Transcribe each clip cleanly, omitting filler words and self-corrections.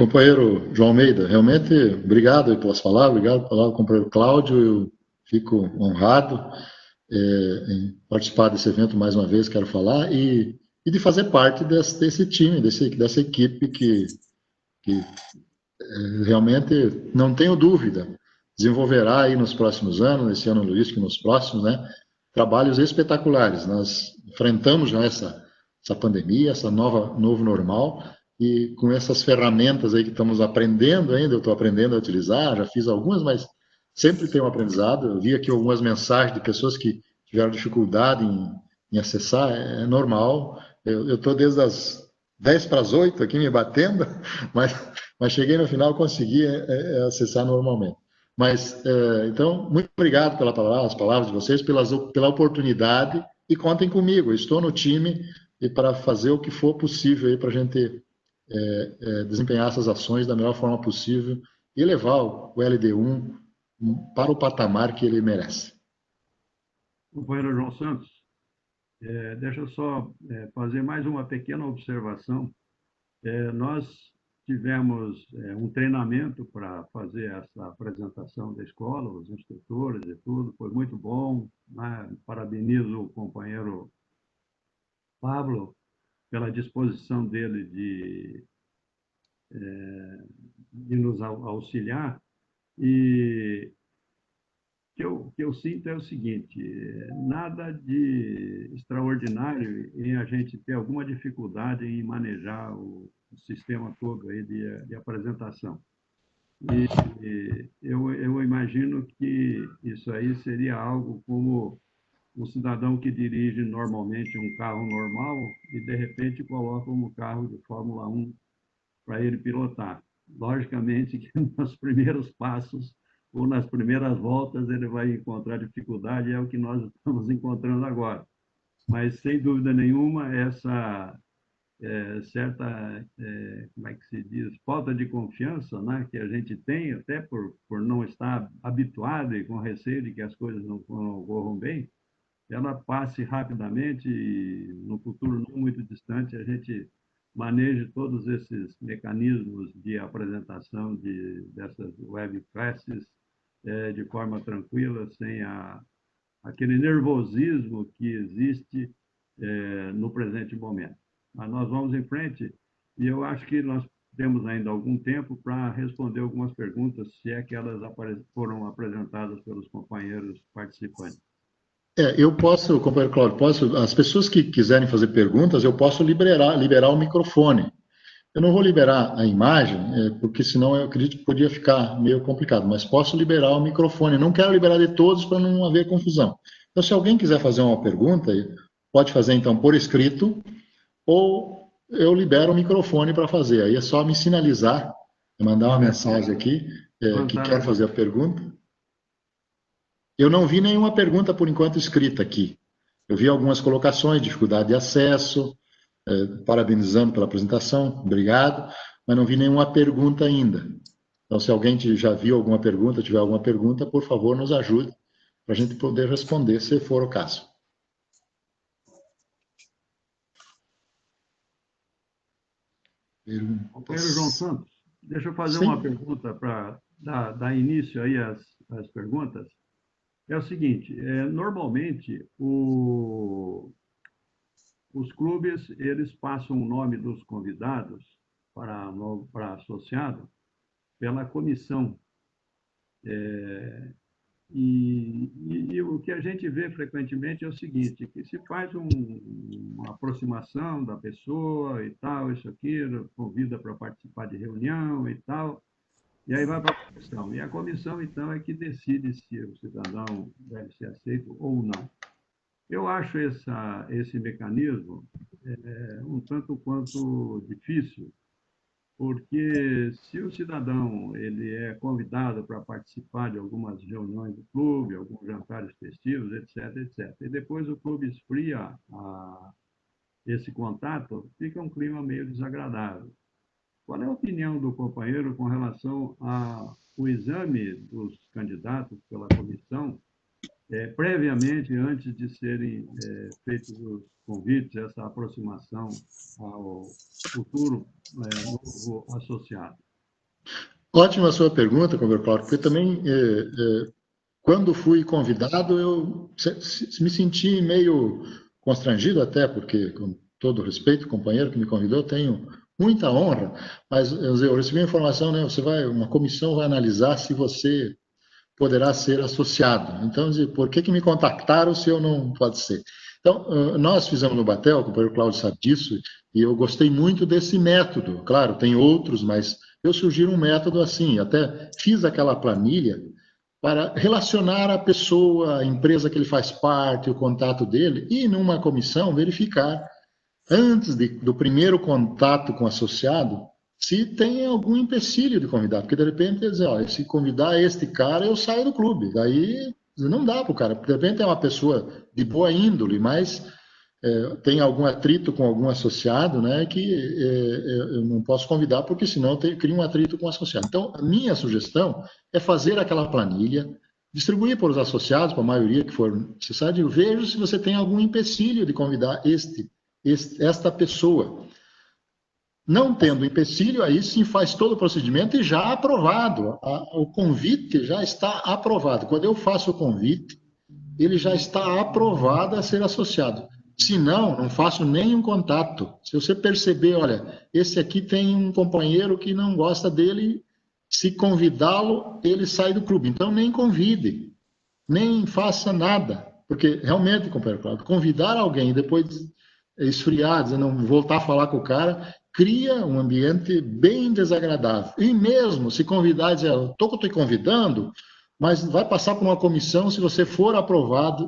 Companheiro João Almeida, realmente, obrigado aí pelas palavras, obrigado pela palavra, companheiro Cláudio, eu fico honrado em participar desse evento mais uma vez, quero falar, e de fazer parte desse time, dessa equipe que realmente, não tenho dúvida, desenvolverá aí nos próximos anos, nesse ano logístico e nos próximos, né, trabalhos espetaculares. Nós enfrentamos já essa pandemia, essa novo normal, e com essas ferramentas aí que estamos aprendendo ainda, eu estou aprendendo a utilizar, já fiz algumas, mas sempre tem um aprendizado. Eu vi aqui algumas mensagens de pessoas que tiveram dificuldade em acessar, é normal. Eu estou desde as 10 para as 8 aqui me batendo, mas cheguei no final, consegui acessar normalmente. Mas, então, muito obrigado as palavras de vocês, pela oportunidade, e contem comigo, eu estou no time e para fazer o que for possível para a gente desempenhar essas ações da melhor forma possível e levar o LD1 para o patamar que ele merece. Companheiro João Santos, deixa eu só fazer mais uma pequena observação. Nós tivemos um treinamento para fazer essa apresentação da escola, os instrutores e tudo, foi muito bom, né? Parabenizo o companheiro Pablo pela disposição dele de nos auxiliar. E o que eu sinto é o seguinte: nada de extraordinário em a gente ter alguma dificuldade em manejar o sistema todo aí de apresentação. E eu imagino que isso aí seria algo como um cidadão que dirige normalmente um carro normal e, de repente, coloca um carro de Fórmula 1 para ele pilotar. Logicamente que nos primeiros passos ou nas primeiras voltas ele vai encontrar dificuldade, é o que nós estamos encontrando agora. Mas, sem dúvida nenhuma, essa certa, como é que se diz, falta de confiança, né, que a gente tem, até por não estar habituado e com receio de que as coisas não ocorram bem, ela passe rapidamente e, no futuro não muito distante, a gente maneje todos esses mecanismos de apresentação dessas webclasses de forma tranquila, sem aquele nervosismo que existe no presente momento. Mas nós vamos em frente e eu acho que nós temos ainda algum tempo para responder algumas perguntas, se é que elas foram apresentadas pelos companheiros participantes. Eu posso, companheiro Cláudio, as pessoas que quiserem fazer perguntas, eu posso liberar o microfone. Eu não vou liberar a imagem, porque senão eu acredito que podia ficar meio complicado, mas posso liberar o microfone. Não quero liberar de todos para não haver confusão. Então, se alguém quiser fazer uma pergunta, pode fazer então por escrito, ou eu libero o microfone para fazer. Aí é só me sinalizar, mandar uma mensagem aqui, que quer fazer a pergunta. Eu não vi nenhuma pergunta, por enquanto, escrita aqui. Eu vi algumas colocações, dificuldade de acesso, parabenizando pela apresentação, obrigado, mas não vi nenhuma pergunta ainda. Então, se alguém já viu alguma pergunta, tiver alguma pergunta, por favor, nos ajude para a gente poder responder, se for o caso. Companheiro João Santos, deixa eu fazer uma pergunta para dar início aí às perguntas. É o seguinte, normalmente os clubes eles passam o nome dos convidados para associado pela comissão. E o que a gente vê frequentemente é o seguinte, que se faz uma aproximação da pessoa e tal, isso aqui, convida para participar de reunião e tal, e aí vai para a comissão. E a comissão, então, é que decide se o cidadão deve ser aceito ou não. Eu acho esse mecanismo um tanto quanto difícil, porque se o cidadão ele é convidado para participar de algumas reuniões do clube, alguns jantares festivos, etc., etc., e depois o clube esfria esse contato, fica um clima meio desagradável. Qual é a opinião do companheiro com relação ao exame dos candidatos pela comissão, previamente, antes de serem feitos os convites, essa aproximação ao futuro novo associado? Ótima a sua pergunta, Cláudio, porque também, quando fui convidado, eu me senti meio constrangido até, porque, com todo respeito, o companheiro que me convidou, tenho muita honra, mas eu recebi a informação, né, uma comissão vai analisar se você poderá ser associado. Então, por que me contactaram se eu não pode ser? Então, nós fizemos no Batel, o companheiro Cláudio sabe disso, e eu gostei muito desse método. Claro, tem outros, mas eu sugiro um método assim, até fiz aquela planilha para relacionar a pessoa, a empresa que ele faz parte, o contato dele, e numa comissão verificar, antes do primeiro contato com o associado, se tem algum empecilho de convidar, porque de repente dizer, ó, se convidar este cara, eu saio do clube. Daí não dá para o cara, porque de repente é uma pessoa de boa índole, mas tem algum atrito com algum associado, né, que eu não posso convidar, porque senão eu crio um atrito com o associado. Então, a minha sugestão é fazer aquela planilha, distribuir para os associados, para a maioria que for necessário, veja se você tem algum empecilho de convidar esta pessoa. Não tendo empecilho, aí sim faz todo o procedimento e já aprovado. O convite já está aprovado. Quando eu faço o convite, ele já está aprovado a ser associado. Se não, não faço nenhum contato. Se você perceber, olha, esse aqui tem um companheiro que não gosta dele, se convidá-lo, ele sai do clube. Então, nem convide, nem faça nada. Porque, realmente, companheiro Cláudio, convidar alguém e depois esfriar, dizer, não voltar a falar com o cara, cria um ambiente bem desagradável. E mesmo se convidar e dizer, eu estou te convidando, mas vai passar por uma comissão, se você for aprovado,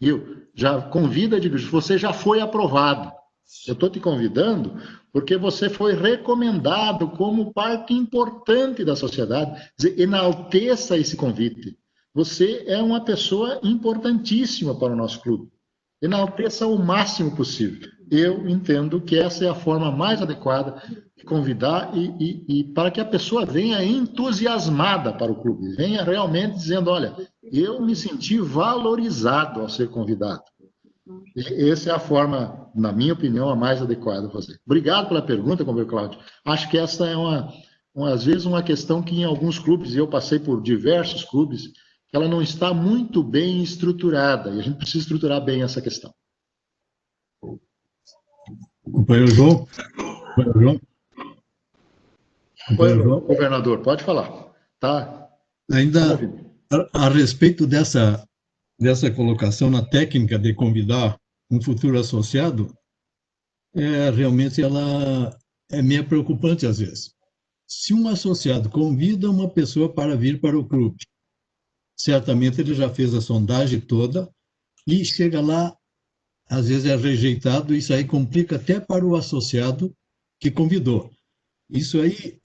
viu? Já convida, digo, você já foi aprovado. Eu estou te convidando porque você foi recomendado como parte importante da sociedade. Dizer, enalteça esse convite. Você é uma pessoa importantíssima para o nosso clube. Enalteça o máximo possível. Eu entendo que essa é a forma mais adequada de convidar e para que a pessoa venha entusiasmada para o clube, venha realmente dizendo, olha, eu me senti valorizado ao ser convidado. E essa é a forma, na minha opinião, a mais adequada a fazer. Obrigado pela pergunta, companheiro Cláudio. Acho que essa é às vezes, uma questão que em alguns clubes, e eu passei por diversos clubes, ela não está muito bem estruturada, e a gente precisa estruturar bem essa questão. Companheiro João? Companheiro João? Governador, pode falar. Tá. Ainda a respeito dessa colocação na técnica de convidar um futuro associado, realmente ela é meio preocupante às vezes. Se um associado convida uma pessoa para vir para o clube, certamente ele já fez a sondagem toda e chega lá, às vezes é rejeitado, isso aí complica até para o associado que convidou. Isso aí,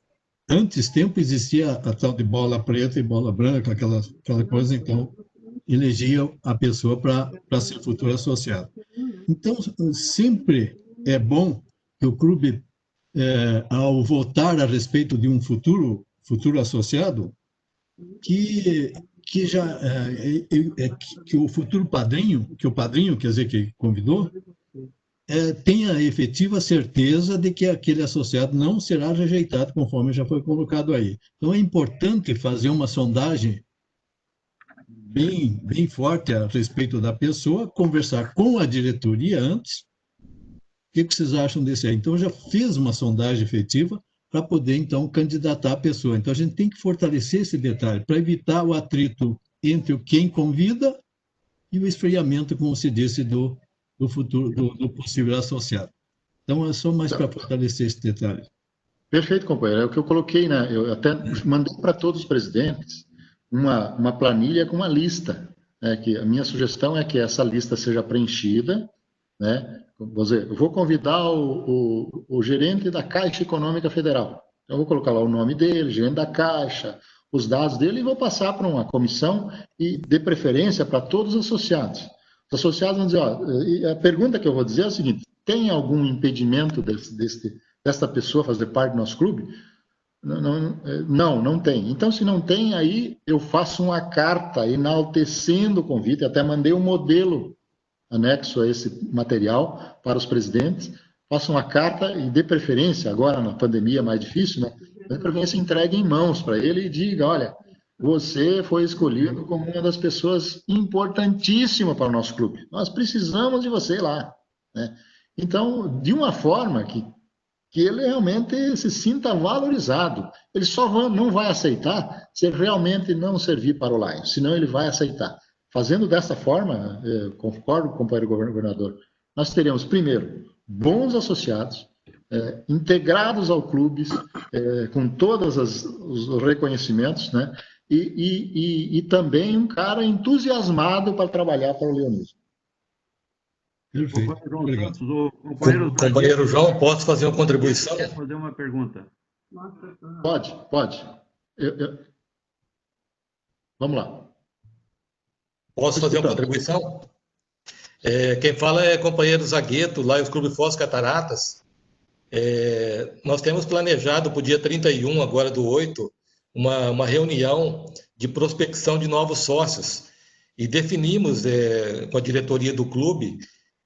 antes tempo existia a tal de bola preta e bola branca, aquela coisa, então elegia a pessoa para ser futuro associado. Então, sempre é bom que o clube, ao votar a respeito de um futuro associado, que o futuro padrinho, que o padrinho, quer dizer, que convidou, tenha a efetiva certeza de que aquele associado não será rejeitado, conforme já foi colocado aí. Então, é importante fazer uma sondagem bem forte a respeito da pessoa, conversar com a diretoria antes. O que vocês acham desse aí? Então, já fiz uma sondagem efetiva para poder, então, candidatar a pessoa. Então, a gente tem que fortalecer esse detalhe para evitar o atrito entre quem convida e o esfriamento, como se disse, do futuro, do possível associado. Então, é só mais para fortalecer esse detalhe. Perfeito, companheiro. É o que eu coloquei, né? Eu até mandei para todos os presidentes uma planilha com uma lista, né? Que a minha sugestão é que essa lista seja preenchida, né? Eu vou convidar o gerente da Caixa Econômica Federal. Eu vou colocar lá o nome dele, gerente da Caixa, os dados dele, e vou passar para uma comissão e dê preferência para todos os associados. Os associados vão dizer, ó, a pergunta que eu vou dizer é a seguinte, tem algum impedimento desta pessoa fazer parte do nosso clube? Não tem. Então, se não tem, aí eu faço uma carta enaltecendo o convite, até mandei um modelo anexo a esse material para os presidentes, façam uma carta e dê preferência, agora na pandemia é mais difícil, né? a intervenção entregue em mãos para ele e diga, olha, você foi escolhido como uma das pessoas importantíssimas para o nosso clube. Nós precisamos de você lá, né? Então, de uma forma que ele realmente se sinta valorizado. Ele só não vai aceitar se realmente não servir para o Lions, senão ele vai aceitar. Fazendo dessa forma, concordo com o companheiro governador, nós teremos, primeiro, bons associados, integrados ao clube, com todos os reconhecimentos, né? E também um cara entusiasmado para trabalhar para o leonismo. Perfeito. Obrigado. Companheiro João, posso fazer uma contribuição? Quer fazer uma pergunta? Pode. Vamos lá. Posso fazer uma contribuição? Quem fala é companheiro Zagueto, Lions Clube Foz Cataratas. Nós temos planejado para o dia 31, agora do 8, uma reunião de prospecção de novos sócios. E definimos com a diretoria do clube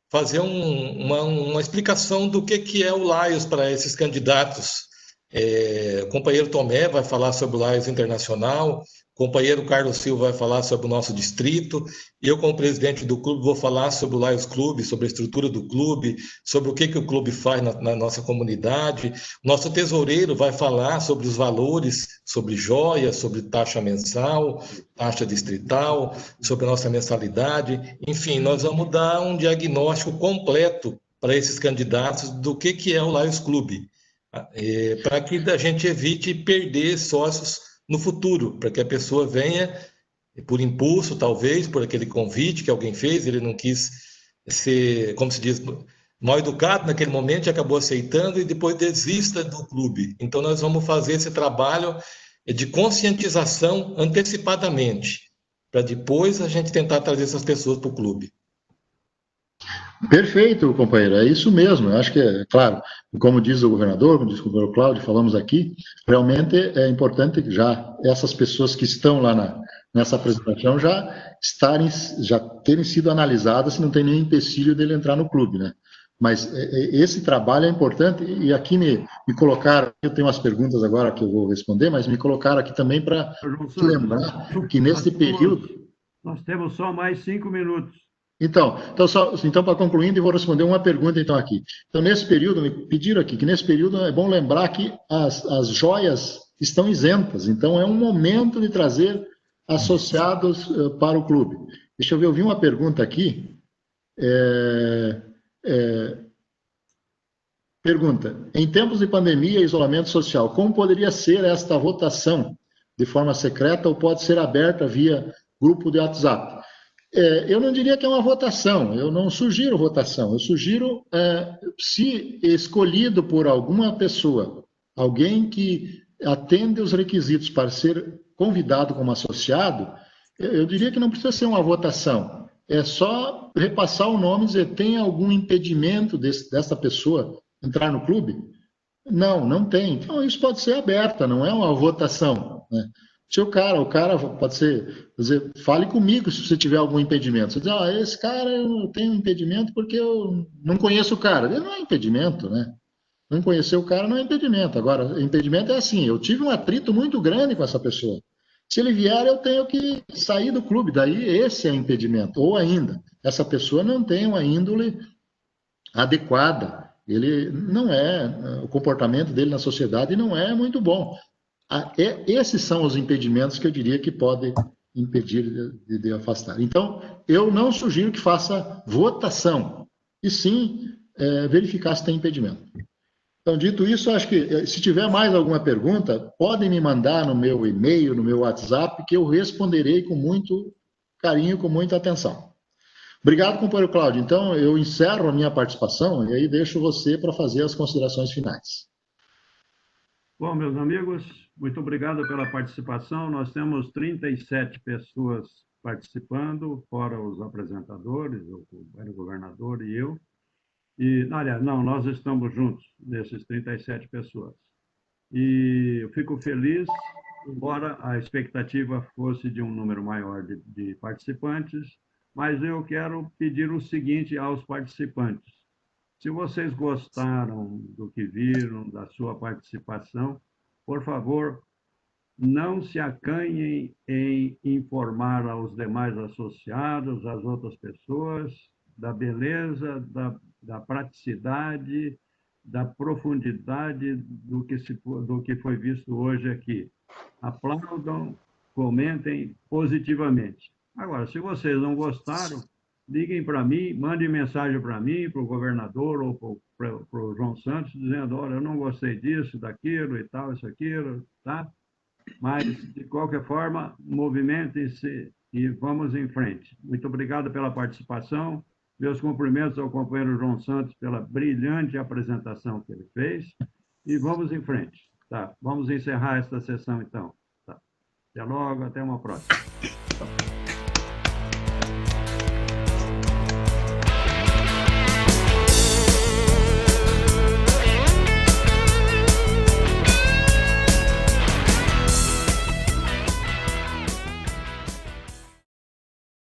fazer uma explicação do que é o Lions para esses candidatos. O companheiro Tomé vai falar sobre o Lions Internacional, o companheiro Carlos Silva vai falar sobre o nosso distrito, eu, como presidente do clube, vou falar sobre o Lions Clube, sobre a estrutura do clube, sobre o que o clube faz na nossa comunidade. Nosso tesoureiro vai falar sobre os valores, sobre joias, sobre taxa mensal, taxa distrital, sobre a nossa mensalidade. Enfim, nós vamos dar um diagnóstico completo para esses candidatos do que é o Lions Clube, para que a gente evite perder sócios no futuro, para que a pessoa venha por impulso, talvez, por aquele convite que alguém fez, ele não quis ser, como se diz, mal educado naquele momento e acabou aceitando e depois desista do clube. Então, nós vamos fazer esse trabalho de conscientização antecipadamente, para depois a gente tentar trazer essas pessoas para o clube. Perfeito, companheiro, é isso mesmo. Eu acho que, claro, como diz o governador, como diz o governador Cláudio, falamos aqui, realmente é importante que já essas pessoas que estão lá nessa apresentação já terem sido analisadas, se não tem nenhum empecilho dele entrar no clube, né? Mas esse trabalho é importante e aqui me colocaram, eu tenho umas perguntas agora que eu vou responder, mas me colocaram aqui também para lembrar que nesse período... Nós temos só mais 5 minutos. Então para concluindo, eu vou responder uma pergunta então aqui. Então, nesse período, me pediram aqui que nesse período é bom lembrar que as joias estão isentas, então é um momento de trazer associados para o clube. Deixa eu ver, eu vi uma pergunta aqui. Pergunta: em tempos de pandemia e isolamento social, como poderia ser esta votação? De forma secreta ou pode ser aberta via grupo de WhatsApp? Eu não diria que é uma votação, eu não sugiro votação, eu sugiro, se escolhido por alguma pessoa, alguém que atende os requisitos para ser convidado como associado, eu diria que não precisa ser uma votação, é só repassar o nome e dizer, tem algum impedimento dessa pessoa entrar no clube? Não tem. Então, isso pode ser aberta, não é uma votação, né? Se o cara pode ser, dizer, fale comigo se você tiver algum impedimento. Você diz, esse cara eu tenho um impedimento porque eu não conheço o cara. Ele não é impedimento, né? Não conhecer o cara não é impedimento. Agora, impedimento é assim, eu tive um atrito muito grande com essa pessoa. Se ele vier, eu tenho que sair do clube. Daí, esse é impedimento. Ou ainda, essa pessoa não tem uma índole adequada. Ele não o comportamento dele na sociedade não é muito bom. Esses são os impedimentos que eu diria que podem impedir de afastar. Então, eu não sugiro que faça votação, e sim verificar se tem impedimento. Então, dito isso, acho que se tiver mais alguma pergunta, podem me mandar no meu e-mail, no meu WhatsApp, que eu responderei com muito carinho, com muita atenção. Obrigado, companheiro Cláudio. Então, eu encerro a minha participação e aí deixo você para fazer as considerações finais. Bom, meus amigos, muito obrigado pela participação. Nós temos 37 pessoas participando, fora os apresentadores, o governador e eu. Aliás, nós estamos juntos nesses 37 pessoas. E eu fico feliz, embora a expectativa fosse de um número maior de participantes, mas eu quero pedir o seguinte aos participantes. Se vocês gostaram do que viram, da sua participação, por favor, não se acanhem em informar aos demais associados, às outras pessoas, da beleza, da praticidade, da profundidade do que foi visto hoje aqui. Aplaudam, comentem positivamente. Agora, se vocês não gostaram, liguem para mim, mandem mensagem para mim, para o governador ou para o João Santos, dizendo, olha, eu não gostei disso, daquilo e tal, isso, aquilo, tá? Mas, de qualquer forma, movimentem-se e vamos em frente. Muito obrigado pela participação. Meus cumprimentos ao companheiro João Santos pela brilhante apresentação que ele fez. E vamos em frente. Tá? Vamos encerrar esta sessão, então. Tá? Até logo, até uma próxima.